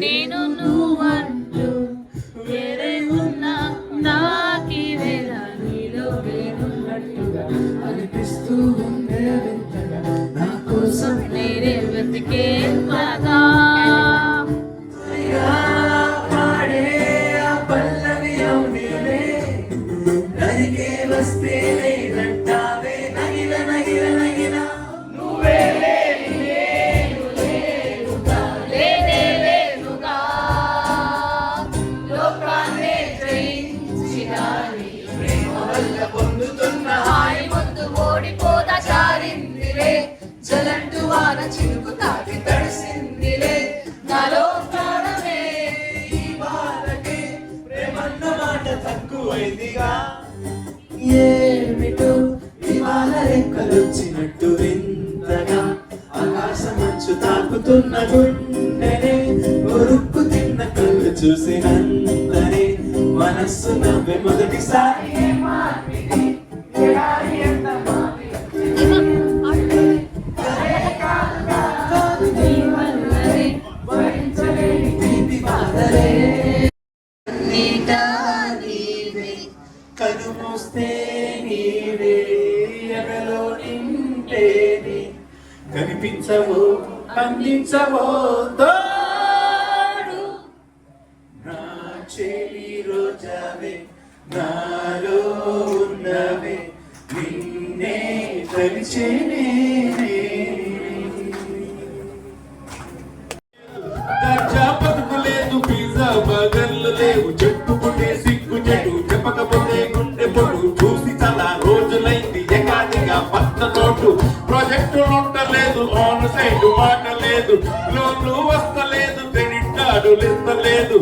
నేను నువ్వంటూ వేరే ఉన్నా నాకి వేళ నీలో వేరున్నట్టుగా అనిపిస్తూ ఉండే వింతగా నా కోసం నేనే వెతికే కదా పాడే ఆ పల్లవి అవునిలే నరికే వస్తే లేదంటావే నగిల నగిల నగిల నువ్వే లేనే లేనుగా లోకాన్నే జయించిన నీ ప్రేమ వల్ల పొందుతున్న హాయి ముందు ఓడిపోదా చారిందిలే జలంటు వాన చినుకు తాకి తడిసిందిలే నాలో ప్రాణమే ఈ బాధకే ప్రేమన్న మాట తక్కువైందిగా ఏమిటో ఇవాళ రెక్కలొచ్చినట్టు వింతగా ఆకాశమంచు తాకుతున్న గుండెనే ఉరుక్కు తిన్న కళ్ళు చూసినంతనే మనస్సు నవ్వే మొదటిసారి నీ వల్లనే భరించలేని తీపి బాధలే నీటా నీవే కను మూస్తే నీవే ఎగలో నింటేని కనిపించవో అందించవో తోడు నా చెలి రోజావే నాలో ఉన్నవే నిన్నే తలిచేనే దర్జా బతుకు లేదు పిజ్జా బర్గర్లు లేవు చెప్పుకుంటే సిగ్గు చెడు చెప్పకపోతే గుండె పొడు చూసి చాలా రోజులైంది ఎకాదిగా పత్త నోటు ప్రాజెక్టు ఉండలేదు ఆన్ సైడ్ మాట లేదు లోన్లు వస్తలేదు క్రెడిట్ కార్డు ఇస్తలేదు